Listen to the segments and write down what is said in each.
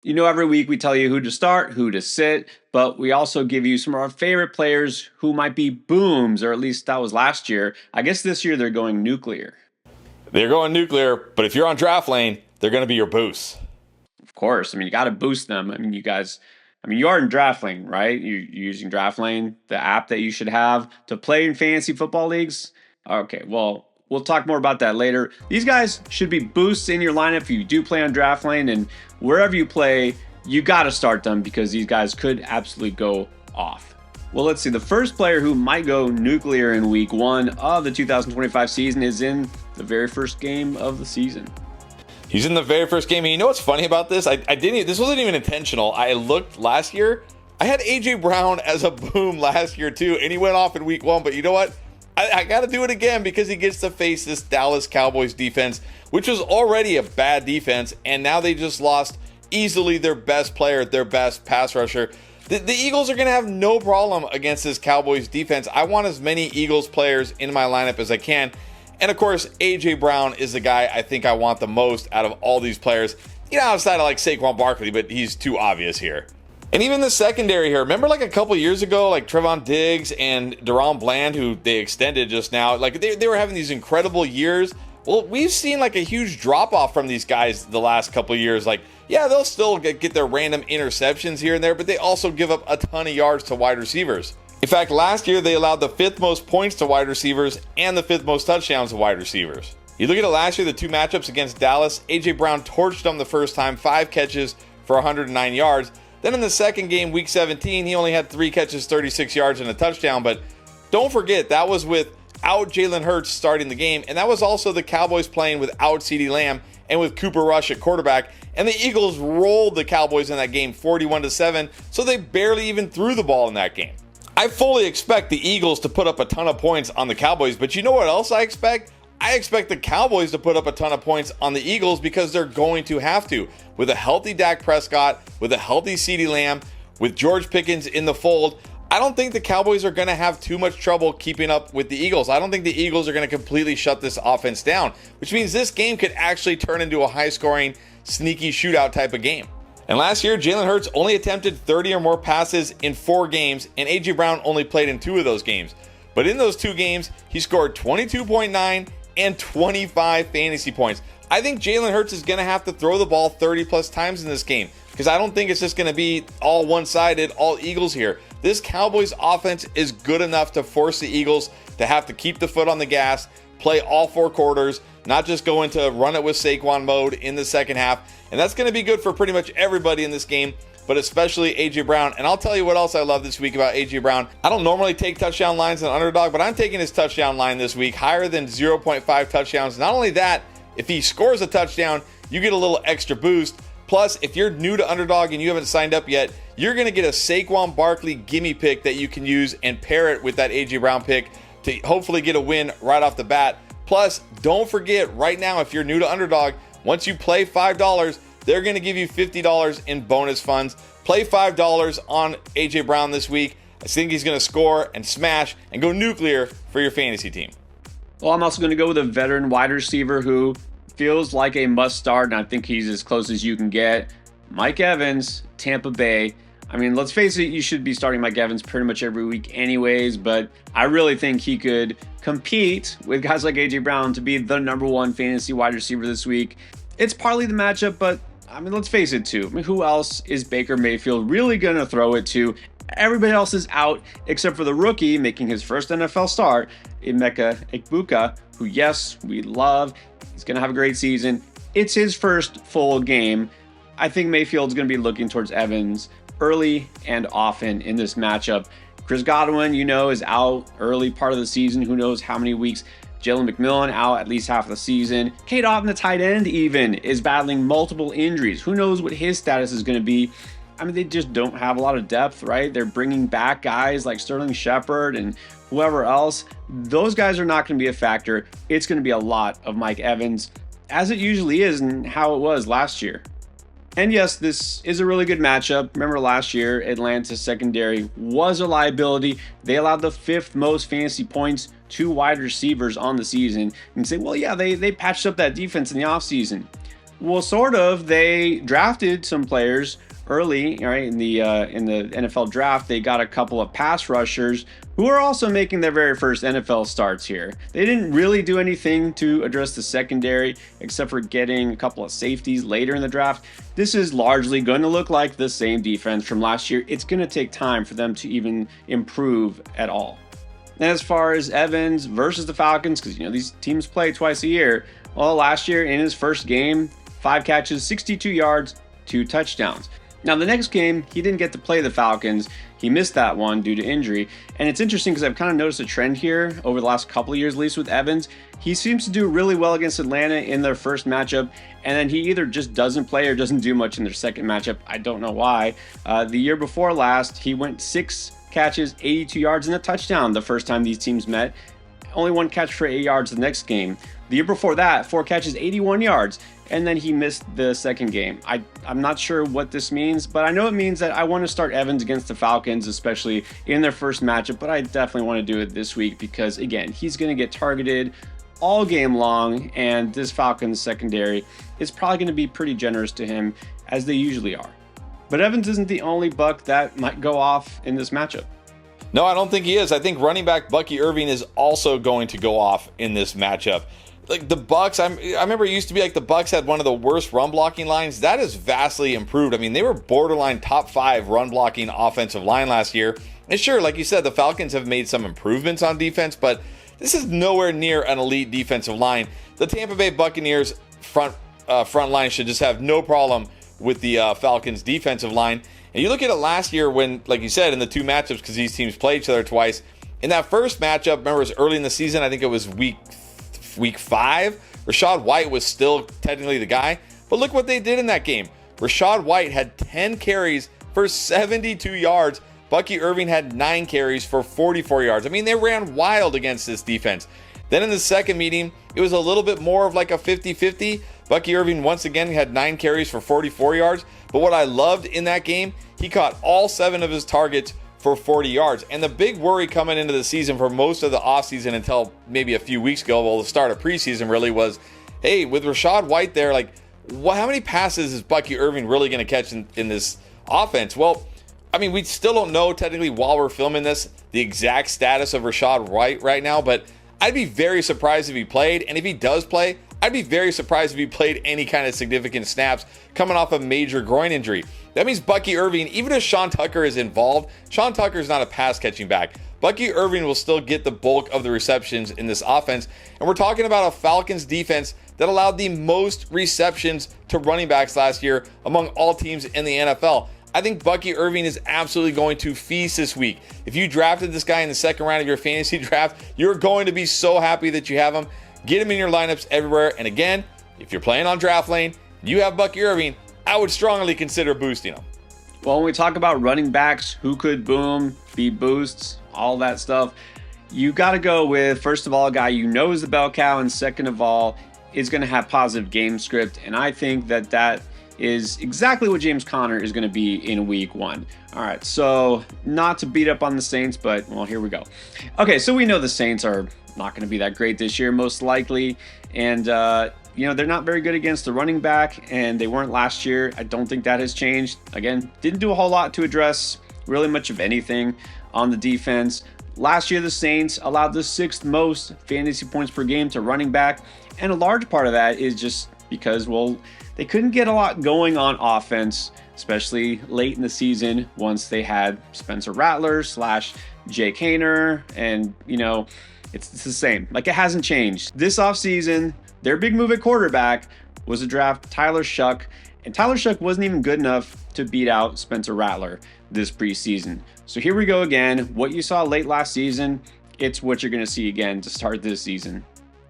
You know, every week we tell you who to start, who to sit, but we also give you some of our favorite players who might be booms, or at least that was last year. I guess this year they're going nuclear. They're going nuclear, but if you're on draft lane, they're going to be your boosts. Of course. I mean, you got to boost them. I mean, you guys, you are in draft lane, right? You're using draft lane, the app that you should have to play in fantasy football leagues. Okay, well, we'll talk more about that later. These guys should be boosts in your lineup if you do play on draft lane, and wherever you play, you got to start them because these guys could absolutely go off. Well, let's see. The first player who might go nuclear in week one of the 2025 season is in the very first game of the season. He's in the very first game. And you know what's funny about this? This wasn't even intentional. I looked last year. I had AJ Brown as a boom last year too, and he went off in week one. But you know what? I got to do it again because he gets to face this Dallas Cowboys defense, which was already a bad defense, and now they just lost easily their best player, their best pass rusher. The Eagles are going to have no problem against this Cowboys defense. I want as many Eagles players in my lineup as I can. And of course, AJ Brown is the guy I think I want the most out of all these players. You know, outside of like Saquon Barkley, but he's too obvious here. And even the secondary here, remember like a couple years ago, like Trevon Diggs and Deron Bland, who they extended just now, like they were having these incredible years. Well, we've seen like a huge drop off from these guys the last couple of years. Like, yeah, they'll still get their random interceptions here and there, but they also give up a ton of yards to wide receivers. In fact, last year they allowed the 5th most points to wide receivers and the 5th most touchdowns to wide receivers. You look at it last year, the two matchups against Dallas, AJ Brown torched them the first time, 5 catches for 109 yards. Then in the second game, week 17, he only had 3 catches, 36 yards, and a touchdown. But don't forget, that was without Jalen Hurts starting the game, and that was also the Cowboys playing without CeeDee Lamb and with Cooper Rush at quarterback. And the Eagles rolled the Cowboys in that game 41-7, so they barely even threw the ball in that game. I fully expect the Eagles to put up a ton of points on the Cowboys, but you know what else I expect? I expect the Cowboys to put up a ton of points on the Eagles because they're going to have to. With a healthy Dak Prescott, with a healthy CeeDee Lamb, with George Pickens in the fold, I don't think the Cowboys are going to have too much trouble keeping up with the Eagles. I don't think the Eagles are going to completely shut this offense down, which means this game could actually turn into a high-scoring, sneaky shootout type of game. And last year, Jalen Hurts only attempted 30 or more passes in 4 games, and A.J. Brown only played in 2 of those games. But in those 2 games, he scored 22.9 and 25 fantasy points. I think Jalen Hurts is going to have to throw the ball 30 plus times in this game because I don't think it's just going to be all one-sided, all Eagles here. This Cowboys offense is good enough to force the Eagles to have to keep the foot on the gas, play all 4 quarters, not just go into run it with Saquon mode in the second half. And that's going to be good for pretty much everybody in this game, but especially A.J. Brown. And I'll tell you what else I love this week about A.J. Brown. I don't normally take touchdown lines in underdog, but I'm taking his touchdown line this week higher than 0.5 touchdowns. Not only that, if he scores a touchdown, you get a little extra boost. Plus, if you're new to underdog and you haven't signed up yet, you're going to get a Saquon Barkley gimme pick that you can use and pair it with that A.J. Brown pick to hopefully get a win right off the bat. Plus, don't forget right now, if you're new to underdog, once you play $5, they're going to give you $50 in bonus funds. Play $5 on A.J. Brown this week. I think he's going to score and smash and go nuclear for your fantasy team. Well, I'm also going to go with a veteran wide receiver who feels like a must start, and I think he's as close as you can get. Mike Evans, Tampa Bay. I mean, let's face it, you should be starting Mike Evans pretty much every week anyways, but I really think he could compete with guys like A.J. Brown to be the number 1 fantasy wide receiver this week. It's partly the matchup, but I mean, let's face it too. I mean, who else is Baker Mayfield really going to throw it to? Everybody else is out except for the rookie making his first NFL start, Emeka Egbuka, who, yes, we love. He's going to have a great season. It's his first full game. I think Mayfield's going to be looking towards Evans early and often in this matchup. Chris Godwin, is out early part of the season. Who knows how many weeks? Jalen McMillan out at least half of the season. Kate Otten, the tight end, even is battling multiple injuries. Who knows what his status is going to be? I mean, they just don't have a lot of depth, right? They're bringing back guys like Sterling Shepard and whoever else. Those guys are not going to be a factor. It's going to be a lot of Mike Evans, as it usually is and how it was last year. And yes, this is a really good matchup. Remember last year, Atlanta's secondary was a liability. They allowed the 5th most fantasy points to wide receivers on the season. You can say, well, yeah, they patched up that defense in the offseason. Well, sort of. They drafted some players early, right, in the NFL draft. They got a couple of pass rushers who are also making their very first NFL starts here. They didn't really do anything to address the secondary except for getting a couple of safeties later in the draft. This is largely going to look like the same defense from last year. It's going to take time for them to even improve at all. And as far as Evans versus the Falcons, because these teams play twice a year. Well, last year in his first game, 5 catches, 62 yards, 2 touchdowns. Now, the next game, he didn't get to play the Falcons. He missed that one due to injury. And it's interesting because I've kind of noticed a trend here over the last couple of years, at least with Evans. He seems to do really well against Atlanta in their first matchup, and then he either just doesn't play or doesn't do much in their second matchup. I don't know why. The year before last, he went 6 catches, 82 yards, and a touchdown the first time these teams met. Only 1 catch for 8 yards the next game. The year before that, 4 catches, 81 yards, and then he missed the second game. I'm not sure what this means, but I know it means that I want to start Evans against the Falcons, especially in their first matchup, but I definitely want to do it this week because, again, he's going to get targeted all game long, and this Falcons secondary is probably going to be pretty generous to him, as they usually are. But Evans isn't the only Buck that might go off in this matchup. No, I don't think he is. I think running back Bucky Irving is also going to go off in this matchup. Like the Bucks, I remember it used to be like the Bucks had one of the worst run blocking lines. That has vastly improved. I mean, they were borderline top 5 run blocking offensive line last year. And sure, like you said, the Falcons have made some improvements on defense, but this is nowhere near an elite defensive line. The Tampa Bay Buccaneers front line should just have no problem with the Falcons defensive line. And you look at it last year when, like you said, in the 2 matchups, because these teams played each other twice. In that first matchup, remember it was early in the season, I think it was week 5. Rachaad White was still technically the guy. But look what they did in that game. Rachaad White had 10 carries for 72 yards. Bucky Irving had 9 carries for 44 yards. I mean, they ran wild against this defense. Then in the second meeting, it was a little bit more of like a 50-50. Bucky Irving once again had 9 carries for 44 yards. But what I loved in that game, he caught all 7 of his targets for 40 yards. And the big worry coming into the season for most of the offseason until maybe a few weeks ago, well, the start of preseason really was, hey, with Rachaad White there, like, how many passes is Bucky Irving really going to catch in this offense? Well, I mean, we still don't know technically while we're filming this the exact status of Rachaad White right now, but I'd be very surprised if he played. And if he does play, I'd be very surprised if he played any kind of significant snaps coming off a major groin injury. That means Bucky Irving, even if Sean Tucker is involved, Sean Tucker is not a pass catching back. Bucky Irving will still get the bulk of the receptions in this offense. And we're talking about a Falcons defense that allowed the most receptions to running backs last year among all teams in the NFL. I think Bucky Irving is absolutely going to feast this week. If you drafted this guy in the second round of your fantasy draft, you're going to be so happy that you have him. Get him in your lineups everywhere. And again, if you're playing on Draft Lane, you have Bucky Irving, I would strongly consider boosting him. Well, when we talk about running backs, who could boom, be boosts, all that stuff, you got to go with, first of all, a guy you know is the bell cow, and second of all, is going to have positive game script. And I think that is exactly what James Conner is going to be in week 1. All right, so not to beat up on the Saints, but, well, here we go. Okay, so we know the Saints are not going to be that great this year, most likely. And, they're not very good against the running back, and they weren't last year. I don't think that has changed. Again, didn't do a whole lot to address really much of anything on the defense. Last year, the Saints allowed the 6th most fantasy points per game to running back, and a large part of that is just because, well, they couldn't get a lot going on offense, especially late in the season once they had Spencer Rattler / Jake Haener, and, it's the same. Like, it hasn't changed. This offseason, their big move at quarterback was to draft Tyler Shuck, and Tyler Shuck wasn't even good enough to beat out Spencer Rattler this preseason. So here we go again. What you saw late last season, it's what you're going to see again to start this season.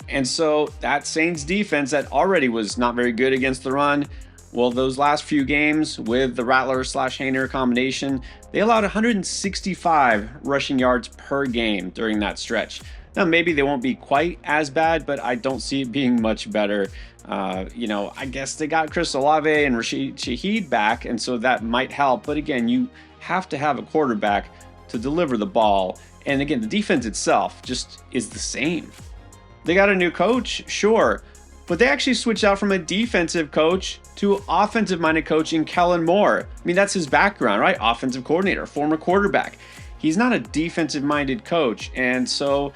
And so that Saints defense that already was not very good against the run, well, those last few games with the Rattler / Haener combination, they allowed 165 rushing yards per game during that stretch. Now, maybe they won't be quite as bad, but I don't see it being much better. I guess they got Chris Olave and Rashid Shaheed back, and so that might help. But again, you have to have a quarterback to deliver the ball. And again, the defense itself just is the same. They got a new coach, sure, But they actually switched out from a defensive coach to offensive-minded coach in Kellen Moore. I mean, that's his background, right? Offensive coordinator, former quarterback. He's not a defensive-minded coach, and so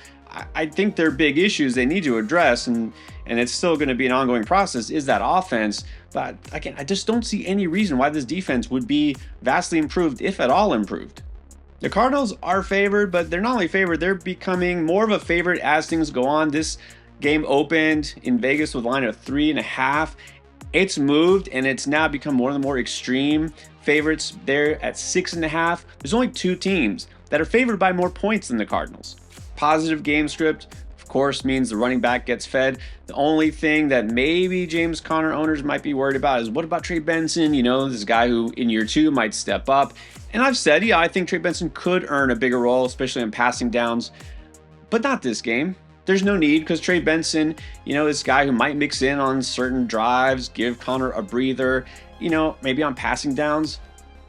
I think their big issues they need to address, and it's still going to be an ongoing process, is that offense. But again, I just don't see any reason why this defense would be vastly improved, if at all improved. The Cardinals are favored, but they're not only favored, they're becoming more of a favorite as things go on. This game opened in Vegas with a line of 3.5. It's moved, and it's now become one of the more extreme favorites there at 6.5. There's only 2 teams that are favored by more points than the Cardinals. Positive game script, of course, means the running back gets fed. The only thing that maybe James Conner owners might be worried about is, what about Trey Benson? You know, this guy who in year 2 might step up. And I've said, yeah, I think Trey Benson could earn a bigger role, especially in passing downs, but not this game. There's no need, because Trey Benson, you know, this guy who might mix in on certain drives, give Conner a breather, you know, maybe on passing downs,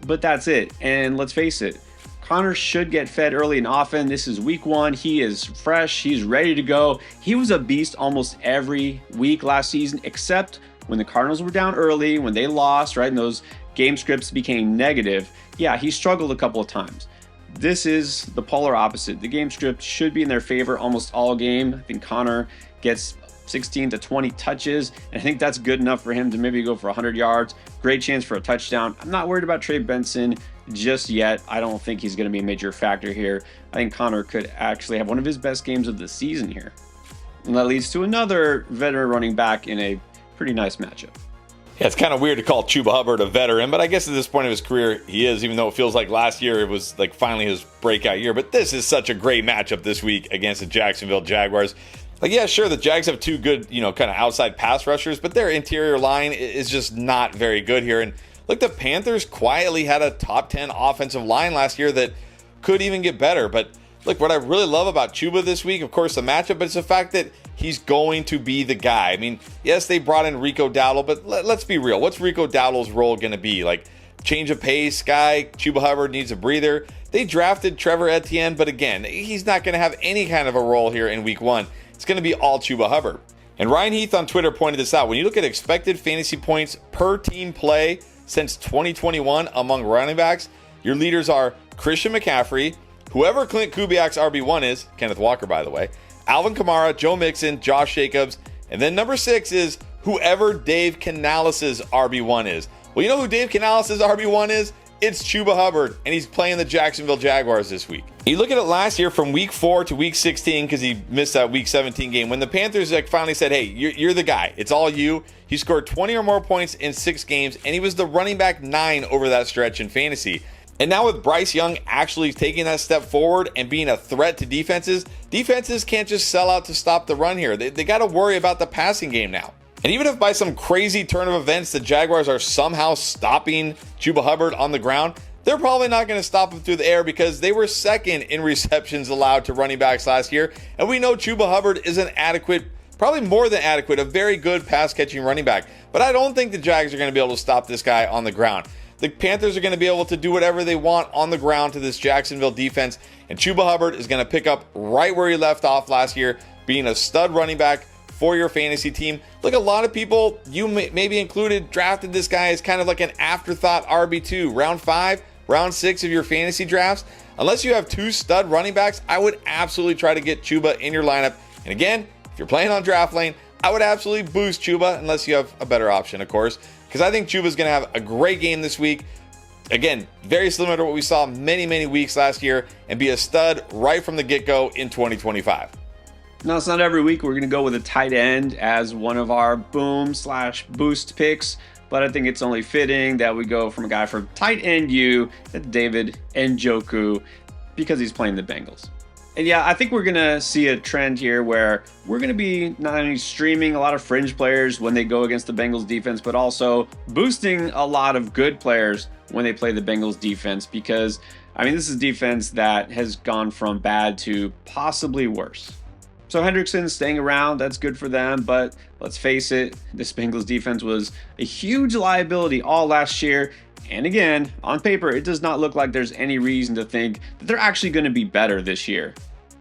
but that's it. And let's face it, Conner should get fed early and often. This is week 1. He is fresh. He's ready to go. He was a beast almost every week last season, except when the Cardinals were down early, when they lost, right, and those game scripts became negative. Yeah, he struggled a couple of times. This is the polar opposite. The game script should be in their favor almost all game. I think Conner gets 16 to 20 touches, and I think that's good enough for him to maybe go for 100 yards. Great chance for a touchdown. I'm not worried about Trey Benson just yet. I don't think he's going to be a major factor here. I think Conner could actually have one of his best games of the season here. And that leads to another veteran running back in a pretty nice matchup. Yeah, it's kind of weird to call Chuba Hubbard a veteran, but I guess at this point of his career, he is, even though it feels like last year it was like finally his breakout year. But this is such a great matchup this week against the Jacksonville Jaguars. Like, yeah, sure, the Jags have 2 good, you know, kind of outside pass rushers, but their interior line is just not very good here. And look, the Panthers quietly had a top 10 offensive line last year that could even get better. But look, what I really love about Chuba this week, of course, the matchup, but it's the fact that he's going to be the guy. I mean, yes, they brought in Rico Dowdle, but let's be real. What's Rico Dowdle's role going to be? Like, change of pace guy? Chuba Hubbard needs a breather. They drafted Trevor Etienne, but again, he's not going to have any kind of a role here in week 1. It's going to be all Chuba Hubbard. And Ryan Heath on Twitter pointed this out. When you look at expected fantasy points per team play since 2021 among running backs, your leaders are Christian McCaffrey, whoever Clint Kubiak's RB1 is, Kenneth Walker, by the way, Alvin Kamara, Joe Mixon, Josh Jacobs, and then number 6 is whoever Dave Canales' RB1 is. Well, you know who Dave Canales' RB1 is? It's Chuba Hubbard, and he's playing the Jacksonville Jaguars this week. You look at it last year from week 4 to week 16, because he missed that week 17 game, when the Panthers finally said, hey, you're the guy. It's all you. He scored 20 or more points in 6 games, and he was the running back 9 over that stretch in fantasy. And now with Bryce Young actually taking that step forward and being a threat to defenses can't just sell out to stop the run here. They got to worry about the passing game now. And even if by some crazy turn of events the Jaguars are somehow stopping Chuba Hubbard on the ground, they're probably not going to stop him through the air, because they were second in receptions allowed to running backs last year. And we know Chuba Hubbard is an adequate, probably more than adequate, a very good pass-catching running back. But I don't think the Jags are going to be able to stop this guy on the ground. The Panthers are going to be able to do whatever they want on the ground to this Jacksonville defense. And Chuba Hubbard is going to pick up right where he left off last year, being a stud running back for your fantasy team. Look, a lot of people, you maybe included, drafted this guy as kind of like an afterthought RB2, round 5, round 6 of your fantasy drafts. Unless you have 2 stud running backs, I would absolutely try to get Chuba in your lineup. And again, if you're playing on Draft Lane, I would absolutely boost Chuba, unless you have a better option, of course, because I think Chuba's going to have a great game this week. Again, very similar to what we saw many weeks last year, and be a stud right from the get-go in 2025. Now, it's not every week we're going to go with a tight end as one of our boom/boost picks, but I think it's only fitting that we go from a guy for tight end U, David Njoku, because he's playing the Bengals. And yeah, I think we're going to see a trend here where we're going to be not only streaming a lot of fringe players when they go against the Bengals defense, but also boosting a lot of good players when they play the Bengals defense, because, I mean, this is a defense that has gone from bad to possibly worse. So Hendrickson staying around, that's good for them, but let's face it, this Bengals defense was a huge liability all last year. And again, on paper, it does not look like there's any reason to think that they're actually going to be better this year.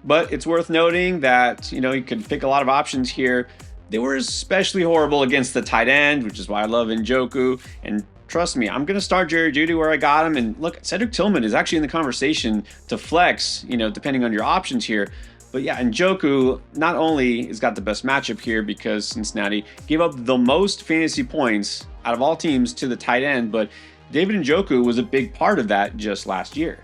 But it's worth noting that, you could pick a lot of options here. They were especially horrible against the tight end, which is why I love Njoku. And trust me, I'm going to start Jerry Jeudy where I got him. And look, Cedric Tillman is actually in the conversation to flex, depending on your options here. But yeah, Njoku not only has got the best matchup here because Cincinnati gave up the most fantasy points out of all teams to the tight end, but David Njoku was a big part of that just last year.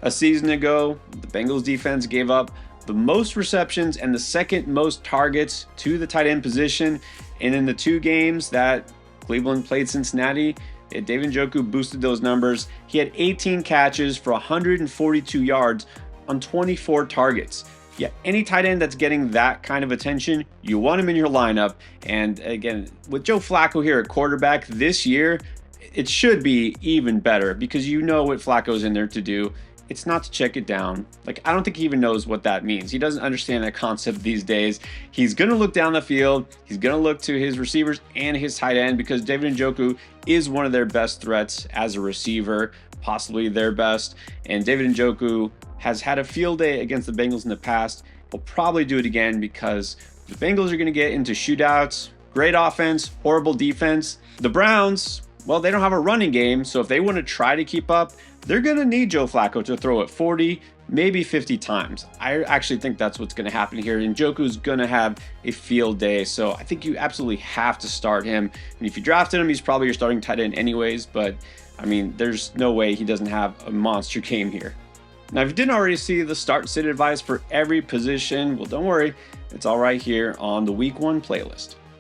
A season ago, the Bengals defense gave up the most receptions and the second most targets to the tight end position. And in the 2 games that Cleveland played Cincinnati, David Njoku boosted those numbers. He had 18 catches for 142 yards on 24 targets. Yeah, any tight end that's getting that kind of attention, you want him in your lineup. And again, with Joe Flacco here at quarterback this year, it should be even better because you know what Flacco's in there to do. It's not to check it down. Like, I don't think he even knows what that means. He doesn't understand that concept these days. He's going to look down the field. He's going to look to his receivers and his tight end because David Njoku is one of their best threats as a receiver, possibly their best. And David Njoku has had a field day against the Bengals in the past. He'll probably do it again because the Bengals are going to get into shootouts, great offense, horrible defense. The Browns, well, they don't have a running game, so if they want to try to keep up, they're going to need Joe Flacco to throw it 40, maybe 50 times. I actually think that's what's going to happen here. And Njoku's going to have a field day, so I think you absolutely have to start him. And if you drafted him, he's probably your starting tight end anyways, but I mean, there's no way he doesn't have a monster game here. Now, if you didn't already see the start-sit advice for every position, well, don't worry. It's all right here on the Week 1 playlist.